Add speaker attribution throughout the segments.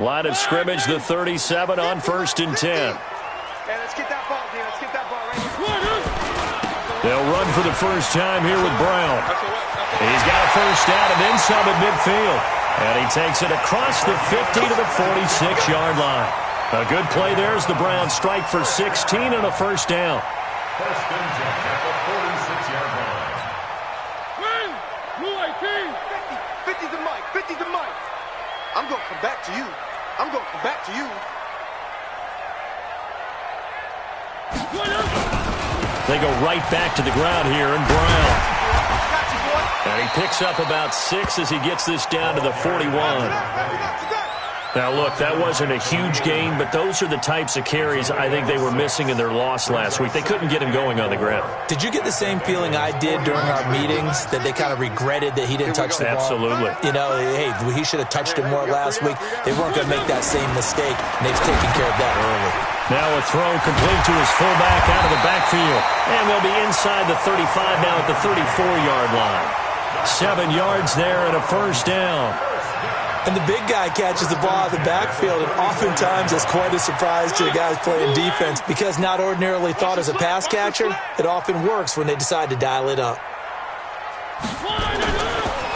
Speaker 1: Line of scrimmage, the 37 on 1st and 10.
Speaker 2: Hey, let's get that ball, dude. Let's get that ball right here.
Speaker 1: They'll run for the first time here with Brown. He's got a first down and then some at midfield. And he takes it across the 50 to the 46-yard line. A good play there as the Browns strike for 16 and a first down.
Speaker 3: First and 10 at the 46-yard line.
Speaker 2: Win! Blue 18! 50 to Mike. 50 to Mike. I'm going to come back to you. I'm going to come back to you.
Speaker 1: They go right back to the ground here, and Brown. And he picks up about 6 as he gets this down to the 41. Now, look, that wasn't a huge gain, but those are the types of carries I think they were missing in their loss last week. They couldn't get him going on the ground.
Speaker 4: Did you get the same feeling I did during our meetings, that they kind of regretted that he didn't touch the ball?
Speaker 1: Absolutely.
Speaker 4: You know, hey, he should have touched it more last week. They weren't going to make that same mistake, and they've taken care of that early.
Speaker 1: Now a throw complete to his fullback out of the backfield. And they'll be inside the 35 now at the 34-yard line. 7 yards there and a first down.
Speaker 4: And the big guy catches the ball out of the backfield, and oftentimes it's quite a surprise to the guys playing defense because not ordinarily thought as a pass catcher, it often works when they decide to dial it up.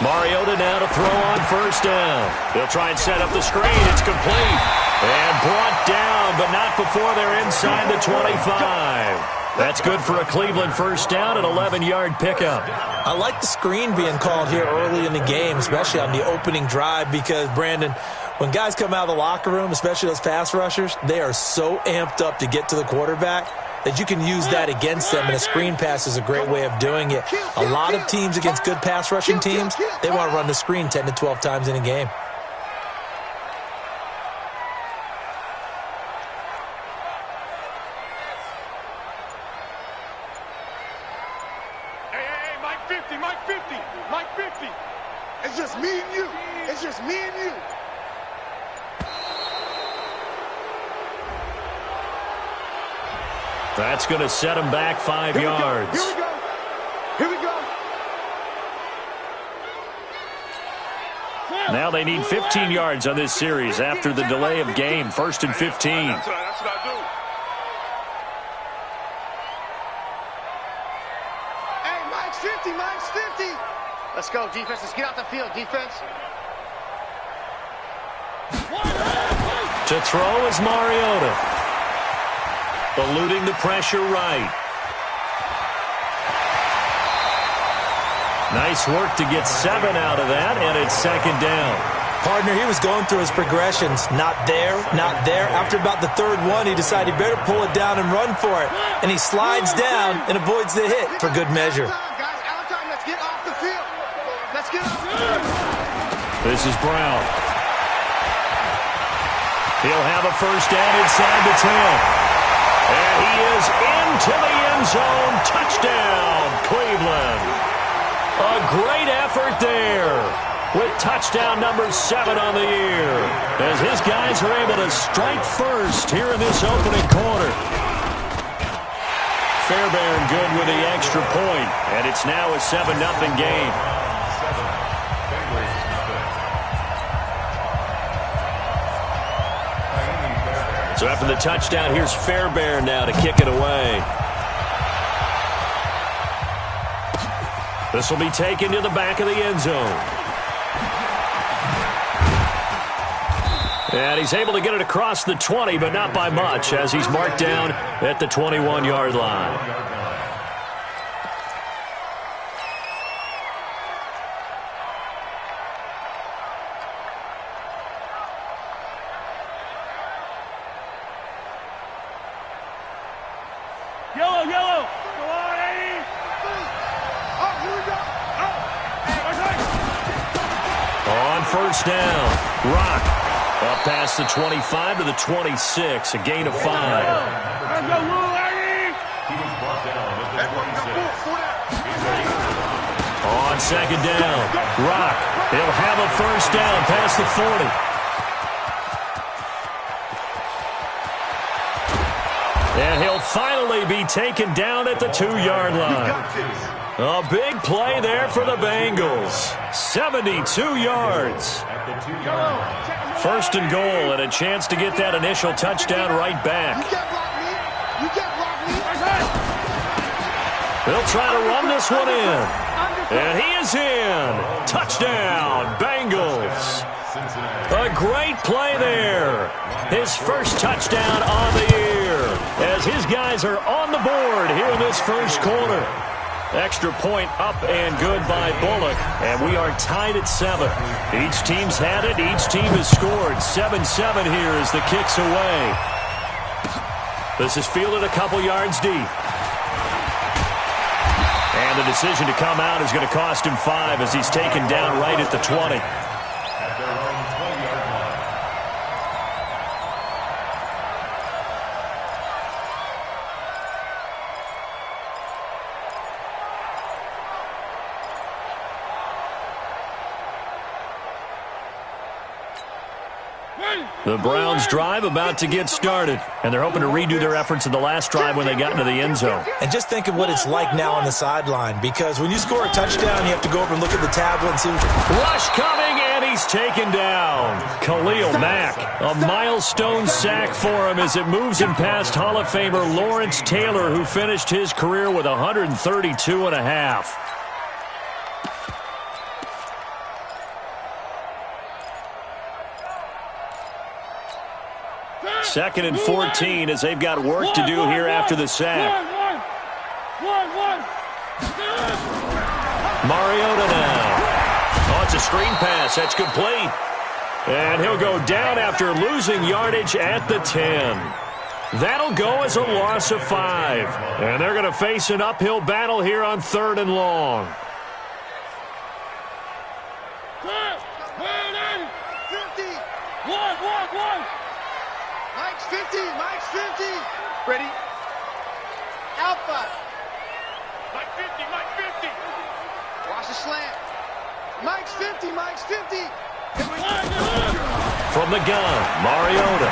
Speaker 1: Mariota now to throw on first down. They'll try and set up the screen. It's complete. And brought down, but not before they're inside the 25. That's good for a Cleveland first down, an 11-yard pickup.
Speaker 4: I like the screen being called here early in the game, especially on the opening drive, because, Brandon, when guys come out of the locker room, especially those pass rushers, they are so amped up to get to the quarterback that you can use that against them, and a screen pass is a great way of doing it. A lot of teams against good pass rushing teams, they want to run the screen 10 to 12 times in a game.
Speaker 2: It's just me and you. It's just me and you.
Speaker 1: That's going to set him back 5 yards.
Speaker 2: Here we go. Here we go.
Speaker 1: Now they need 15 yards on this series after the delay of game. 1st and 15.
Speaker 2: That's what I do. Hey, Mike's 50. Mike's 50. Let's go, defense. Let's get out the field, defense.
Speaker 1: To throw is Mariota. Eluding the pressure right. Nice work to get 7 out of that, and it's 2nd down.
Speaker 4: Partner, he was going through his progressions. Not there, not there. After about the 3rd one, he decided he better pull it down and run for it. And he slides down and avoids the hit for good measure.
Speaker 1: This is Brown. He'll have a first down inside the 10. And he is into the end zone. Touchdown, Cleveland. A great effort there with touchdown number 7 on the year as his guys are able to strike first here in this opening quarter. Fairbairn good with the extra point, and it's now a 7-0 game. So after the touchdown, here's Fairbairn now to kick it away. This will be taken to the back of the end zone. And he's able to get it across the 20, but not by much, as he's marked down at the 21-yard line.
Speaker 2: Yellow. Go on, Eddie. Oh, here we go.
Speaker 1: On first down, Rock up past the 25 to the 26, a gain of 5.
Speaker 2: Let's go, Eddie.
Speaker 3: He was brought down at the 26.
Speaker 1: On 2nd down, Rock. He'll have a first down past the 40. And he'll finally be taken down at the 2-yard line. A big play there for the Bengals. 72 yards. First and goal, and a chance to get that initial touchdown right back.
Speaker 2: You can't block me. You can't block me.
Speaker 1: They'll try to run this one in. And he is in. Touchdown, Bengals. A great play there. His first touchdown on the year as his guys are on the board here in this first quarter. Extra point up and good by Bullock, and we are tied at 7. Each team's had it. Each team has scored. 7-7 here as the kick's away. This is fielded a couple yards deep. And the decision to come out is going to cost him 5 as he's taken down right at the 20.
Speaker 3: At their own 20-yard line.
Speaker 1: The Browns drive about to get started, and they're hoping to redo their efforts in the last drive when they got into the end zone.
Speaker 4: And just think of what it's like now on the sideline, because when you score a touchdown, you have to go over and look at the tablet and see.
Speaker 1: Rush coming, and he's taken down. Khalil Mack, a milestone sack for him as it moves him past Hall of Famer Lawrence Taylor, who finished his career with 132.5. Second and 14 as they've got work to do here after the sack. Mariota now. Oh, it's a screen pass. That's complete. And he'll go down after losing yardage at the 10. That'll go as a loss of 5. And they're going to face an uphill battle here on 3rd and long.
Speaker 2: Mike's 50. Mike's 50. Ready? Alpha. Mike 50. Mike 50. Watch the slant. Mike's 50. Mike's 50.
Speaker 1: From the gun, Mariota.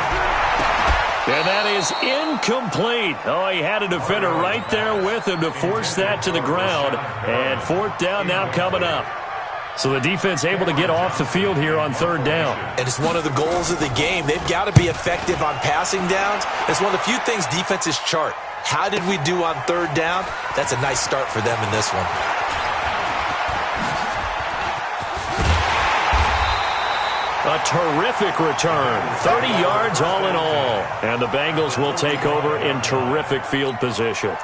Speaker 1: And that is incomplete. Oh, he had a defender right there with him to force that to the ground. And 4th down now coming up. So the defense able to get off the field here on 3rd down.
Speaker 4: And it's one of the goals of the game. They've got to be effective on passing downs. It's one of the few things defenses chart. How did we do on 3rd down? That's a nice start for them in this one.
Speaker 1: A terrific return. 30 yards all in all. And the Bengals will take over in terrific field position.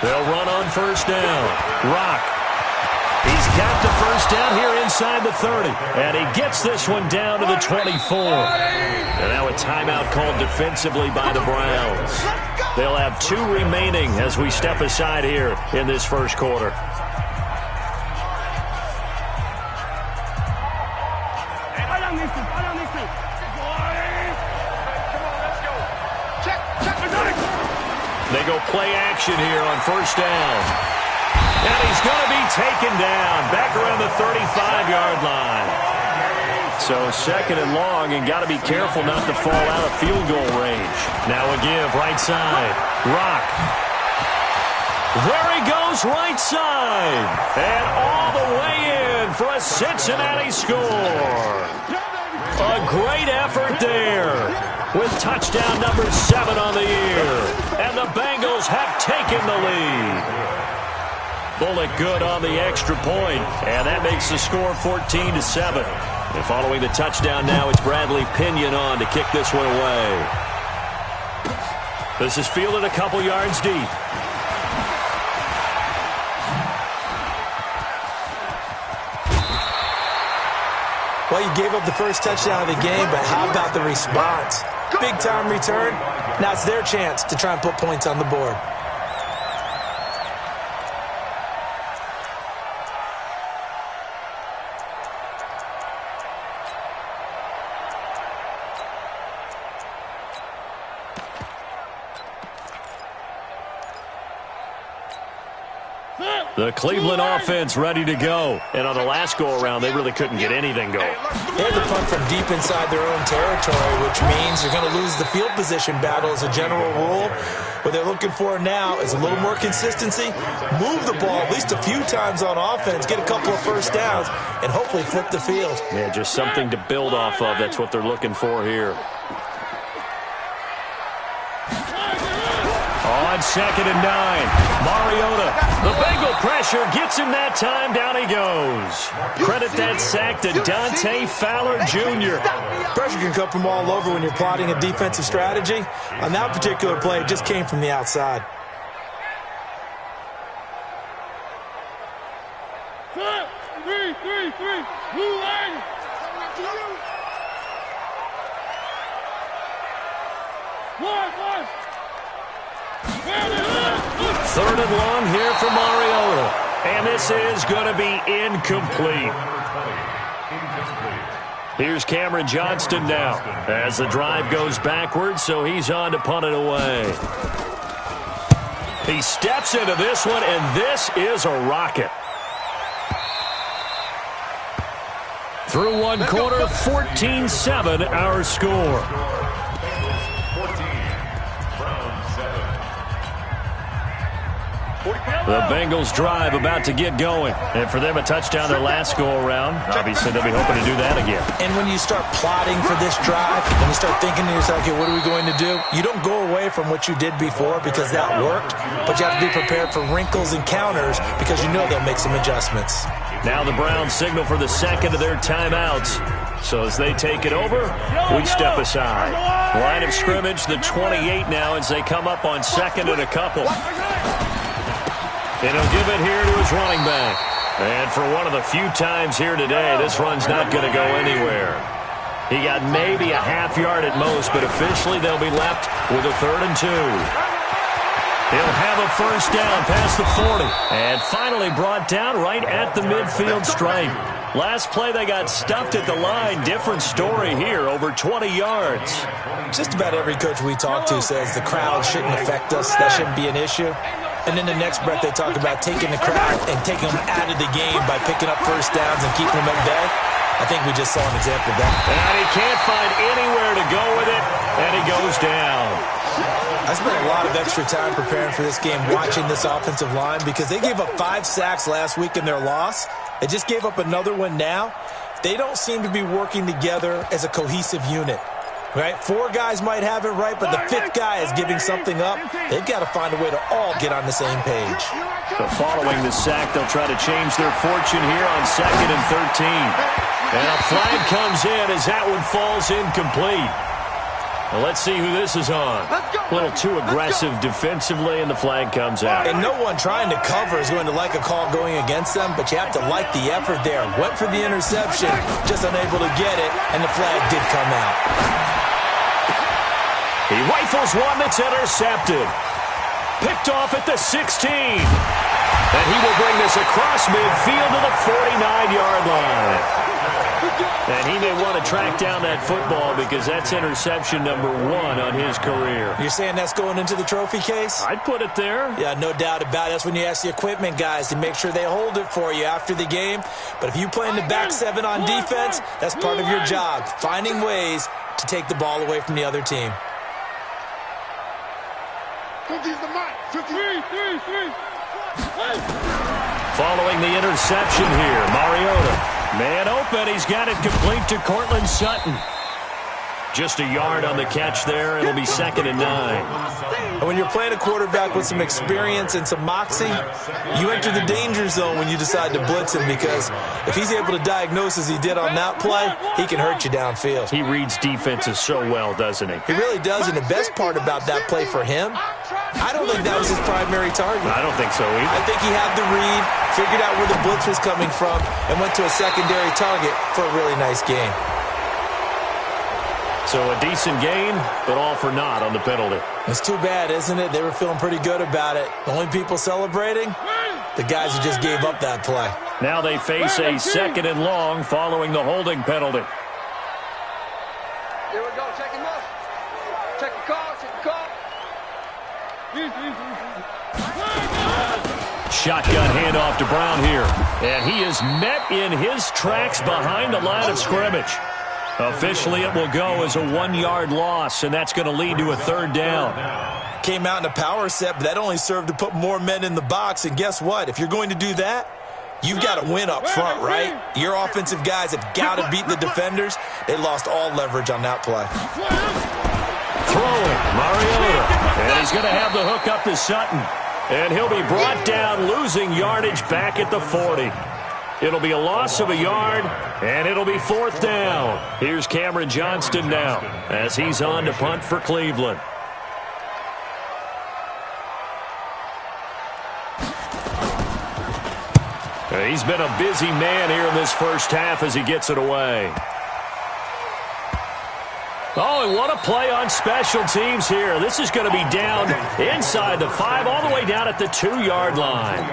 Speaker 1: They'll run on 1st down. Rock. He's got the 1st down here inside the 30. And he gets this one down to the 24. And now a timeout called defensively by the Browns. They'll have 2 remaining as we step aside here in this first quarter. They go play action here on 1st down. And he's going to be taken down back around the 35-yard line. So 2nd and long, and got to be careful not to fall out of field goal range. Now a give right side. Rock. There he goes right side. And all the way in for a Cincinnati score. A great effort there with touchdown number 7 on the year. And the Bengals have taken the lead. Bullock good on the extra point, and that makes the score 14-7. And following the touchdown now, it's Bradley Pinion on to kick this one away. This is fielded a couple yards deep.
Speaker 4: Well, you gave up the first touchdown of the game, but how about the response? Big-time return. Now it's their chance to try and put points on the board.
Speaker 1: The Cleveland offense ready to go. And on the last go-around, they really couldn't get anything going.
Speaker 4: They had to punt from deep inside their own territory, which means you're going to lose the field position battle as a general rule. What they're looking for now is a little more consistency, move the ball at least a few times on offense, get a couple of first downs, and hopefully flip the field.
Speaker 1: Yeah, just something to build off of. That's what they're looking for here. On 2nd and 9, Mariota. The Bengal pressure gets him that time. Down he goes. Credit that sack to Dante Fowler Jr.
Speaker 4: Pressure can come from all over when you're plotting a defensive strategy. On that particular play, it just came from the outside.
Speaker 2: Blue line.
Speaker 1: 3rd and long here for Mariota. And this is going to be incomplete. Here's Cameron Johnston now as the drive goes backwards, so he's on to punt it away. He steps into this one, and this is a rocket. Through one quarter, 14-7 our score. The Bengals drive about to get going. And for them, a touchdown their last go-around. Obviously, they'll be hoping to do that again.
Speaker 4: And when you start plotting for this drive, and you start thinking to yourself, okay, what are we going to do? You don't go away from what you did before because that worked, but you have to be prepared for wrinkles and counters because you know they'll make some adjustments.
Speaker 1: Now the Browns signal for the second of their timeouts. So as they take it over, we step aside. Line of scrimmage, the 28 now as they come up on 2nd and a couple. And he'll give it here to his running back. And for one of the few times here today, this run's not going to go anywhere. He got maybe a half yard at most, but officially they'll be left with a 3rd and 2. He'll have a first down past the 40. And finally brought down right at the midfield stripe. Last play they got stuffed at the line. Different story here, over 20 yards.
Speaker 4: Just about every coach we talk to says the crowd shouldn't affect us. That shouldn't be an issue. And then the next breath they talk about taking the crowd and taking them out of the game by picking up first downs and keeping them at bay. I think we just saw an example of that.
Speaker 1: And he can't find anywhere to go with it, and he goes down.
Speaker 4: I spent a lot of extra time preparing for this game watching this offensive line because they gave up 5 sacks last week in their loss. They just gave up another one now. They don't seem to be working together as a cohesive unit. Right? 4 guys might have it right, but the 5th guy is giving something up. They've got to find a way to all get on the same page.
Speaker 1: So following the sack, they'll try to change their fortune here on 2nd and 13. And a flag comes in as that one falls incomplete. Well, let's see who this is on. A little too aggressive defensively, and the flag comes out.
Speaker 4: And no one trying to cover is going to like a call going against them, but you have to like the effort there. Went for the interception, just unable to get it, and the flag did come out.
Speaker 1: He rifles one that's intercepted. Picked off at the 16. And he will bring this across midfield to the 49-yard line. And he may want to track down that football because that's interception number 1 on his career.
Speaker 4: You're saying that's going into the trophy case?
Speaker 1: I'd put it there.
Speaker 4: Yeah, no doubt about it. That's when you ask the equipment guys to make sure they hold it for you after the game. But if you play in the back 7 on defense, that's part of your job, finding ways to take the ball away from the other team.
Speaker 1: Following the interception here, Mariota. Man open, he's got it complete to Cortland Sutton. Just a yard on the catch there. It'll be 2nd and 9.
Speaker 4: And when you're playing a quarterback with some experience and some moxie, you enter the danger zone when you decide to blitz him because if he's able to diagnose as he did on that play, he can hurt you downfield.
Speaker 1: He reads defenses so well, doesn't he?
Speaker 4: He really does, and the best part about that play for him, I don't think that was his primary target.
Speaker 1: I don't think so either.
Speaker 4: I think he had the read, figured out where the blitz was coming from, and went to a secondary target for a really nice gain.
Speaker 1: So a decent gain, but all for naught on the penalty.
Speaker 4: It's too bad, isn't it? They were feeling pretty good about it. The only people celebrating, the guys who just gave up that play.
Speaker 1: Now they face a 2nd and long following the holding penalty.
Speaker 2: Here we go. Check him up. Check the call. Check the call.
Speaker 1: shotgun handoff to Brown here. And he is met in his tracks behind the line of scrimmage. Officially, it will go as a 1-yard loss, and that's going to lead to a third down.
Speaker 4: Came out in a power set, but that only served to put more men in the box. And guess what? If you're going to do that, you've got to win up front, right? Your offensive guys have got to beat the defenders. They lost all leverage on that play.
Speaker 1: Throwing, Mariota. And he's going to have the hook up to Sutton. And he'll be brought down, losing yardage back at the 40. It'll be a loss of a yard, and it'll be fourth down. Here's Cameron Johnston now as he's on to punt for Cleveland. He's been a busy man here in this first half as he gets it away. Oh, and what a play on special teams here. This is going to be down inside the 5, all the way down at the 2-yard line.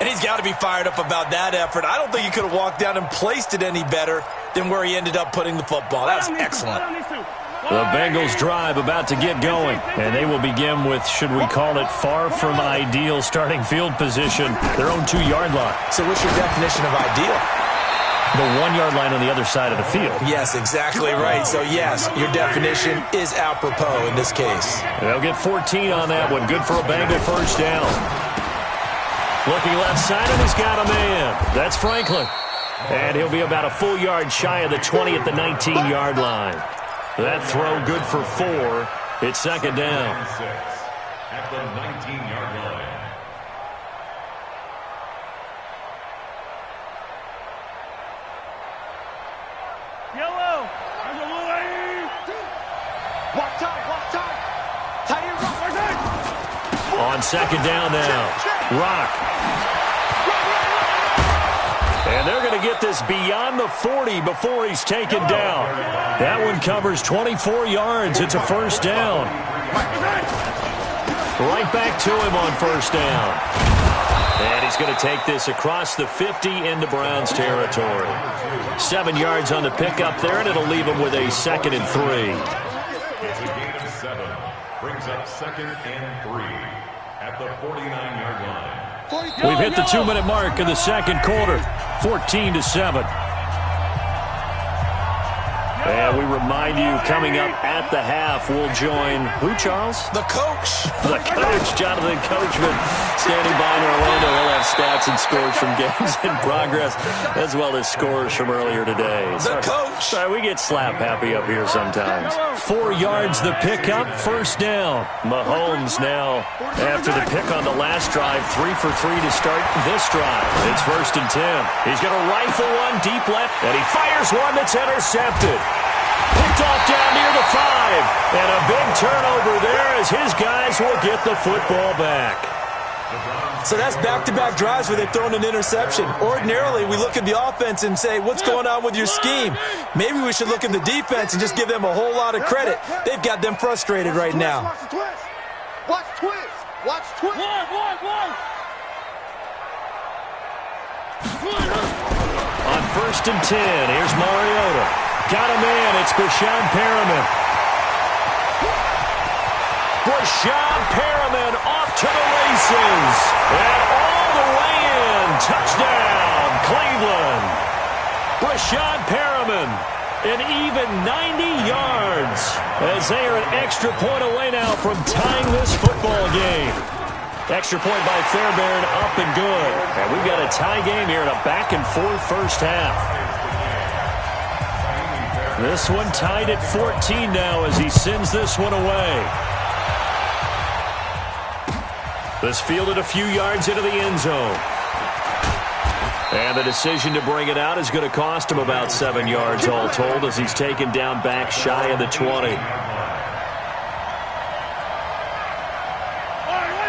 Speaker 4: And he's got to be fired up about that effort. I don't think he could have walked down and placed it any better than where he ended up putting the football. That was excellent.
Speaker 1: The Bengals drive about to get going, and they will begin with, should we call it, far from ideal starting field position, their own 2-yard line.
Speaker 4: So what's your definition of ideal?
Speaker 1: The 1-yard line on the other side of the field.
Speaker 4: Yes, exactly right. So, yes, your definition is apropos in this case.
Speaker 1: They'll get 14 on that one. Good for a Bengal first down. Looking left side, and he's got a man. That's Franklin. And he'll be about a full yard shy of the 20 at the 19-yard line. That throw good for 4. It's second down.
Speaker 3: At the 19-yard line.
Speaker 2: Yellow. Walk time. Tight end, rock.
Speaker 1: On second down now. Rock. And they're going to get this beyond the 40 before he's taken down. That one covers 24 yards. It's a first down. Right back to him on first down. And he's going to take this across the 50 into Browns territory. 7 yards on the pickup there, and it'll leave him with a 2nd and 3.
Speaker 3: It's a gain of 7. Brings up 2nd and 3 at the 49-yard line.
Speaker 1: We've hit the 2-minute mark in the second quarter. 14-7. And we remind you, coming up at the half, we'll join who, Charles?
Speaker 4: The coach.
Speaker 1: The coach, Jonathan Coachman, standing by in Orlando. He'll have stats and scores from games in progress, as well as scores from earlier today.
Speaker 4: The coach.
Speaker 1: Sorry, we get slap happy up here sometimes. 4 yards the pickup, first down. Mahomes now, after the pick on the last drive, 3 for 3 to start this drive. It's 1st and 10. He's going to rifle one deep left, and he fires one that's intercepted. Picked off down near the 5. And a big turnover there as his guys will get the football back.
Speaker 4: So that's back-to-back drives where they've thrown an interception. Ordinarily, we look at the offense and say, what's going on with your scheme? Maybe we should look at the defense and just give them a whole lot of credit. They've got them frustrated right now.
Speaker 2: Watch twist. Watch twist.
Speaker 1: On 1st and 10, here's Mariota. Got a man, it's Brashad Perriman. Brashad Perriman off to the races. And all the way in. Touchdown, Cleveland. Brashad Perriman, an even 90 yards. As they are an extra point away now from tying this football game. Extra point by Fairbairn, up and good. And we've got a tie game here in a back-and-forth first half. This one tied at 14 now as he sends this one away. This fielded a few yards into the end zone. And the decision to bring it out is going to cost him about 7 yards all told as he's taken down back shy of the 20.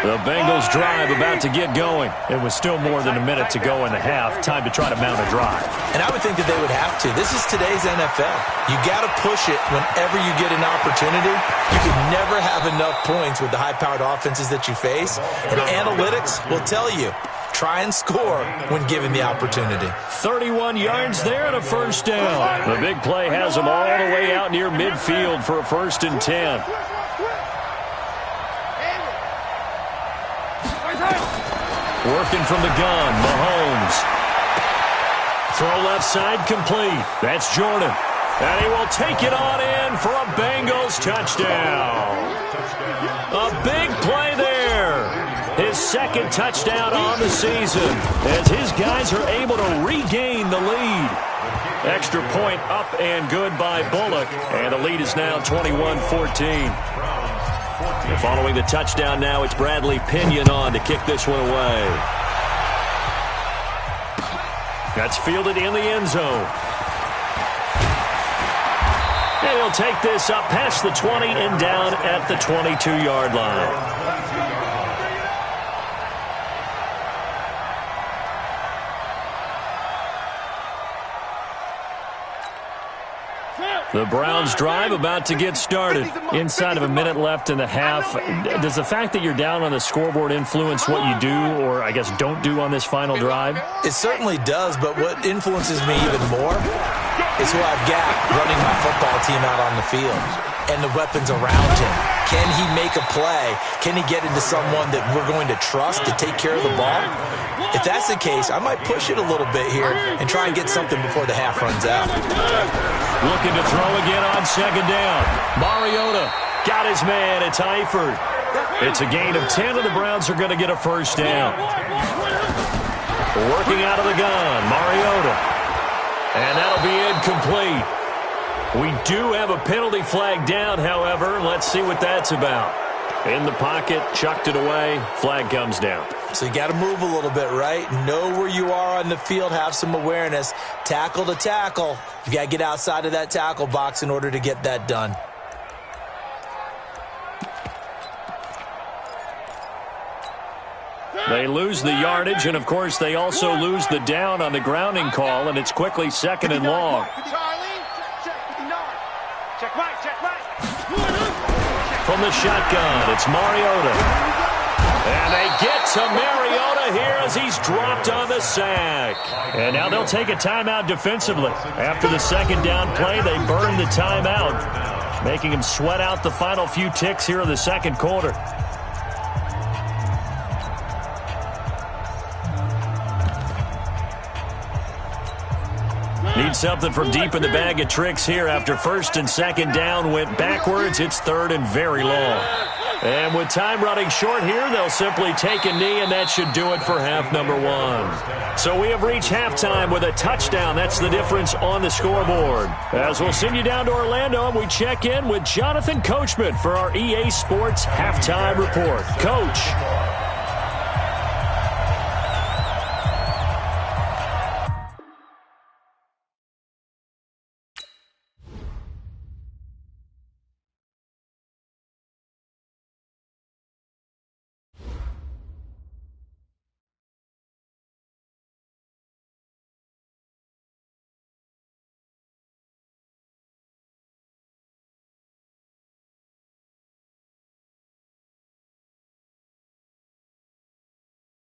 Speaker 1: The Bengals drive about to get going. It was still more than a minute to go in the half. Time to try to mount a drive.
Speaker 4: And I would think that they would have to. This is today's NFL. You got to push it whenever you get an opportunity. You can never have enough points with the high-powered offenses that you face. And analytics will tell you, try and score when given the opportunity.
Speaker 1: 31 yards there and a first down. The big play has them all the way out near midfield for a 1st and 10. Working from the gun, Mahomes. Throw left side complete. That's Jordan. And he will take it on in for a Bengals touchdown. A big play there. His second touchdown on the season as his guys are able to regain the lead. Extra point up and good by Bullock. And the lead is now 21-14. Following the touchdown now, it's Bradley Pinion on to kick this one away. That's fielded in the end zone. And he'll take this up past the 20 and down at the 22-yard line. The Browns drive about to get started. Inside of a minute left in the half. Does the fact that you're down on the scoreboard influence what you do, or I guess don't do on this final drive?
Speaker 4: It certainly does, but what influences me even more is who I've got running my football team out on the field and the weapons around him. Can he make a play? Can he get into someone that we're going to trust to take care of the ball? If that's the case, I might push it a little bit here and try and get something before the half runs out.
Speaker 1: Looking to throw again on second down. Mariota got his man. It's Eifert. It's a gain of 10, and the Browns are going to get a first down. Working out of the gun, Mariota. And that'll be incomplete. We do have a penalty flag down, however. Let's see what that's about. In the pocket, chucked it away. Flag comes down.
Speaker 4: So you got to move a little bit, right? Know where you are on the field. Have some awareness. Tackle to tackle. You got to get outside of that tackle box in order to get that done.
Speaker 1: They lose the yardage, and, of course, they also lose the down on the grounding call, and it's quickly second and long. From the shotgun, it's Mariota. And they get to Mariota here as he's dropped on the sack. And now they'll take a timeout defensively. After the second down play, they burn the timeout, making him sweat out the final few ticks here in the second quarter. Need something from deep in the bag of tricks here after first and second down went backwards. It's third and very long. And with time running short here, they'll simply take a knee, and that should do it for half number one. So we have reached halftime with a touchdown. That's the difference on the scoreboard. As we'll send you down to Orlando, and we check in with Jonathan Coachman for our EA Sports Halftime Report. Coach.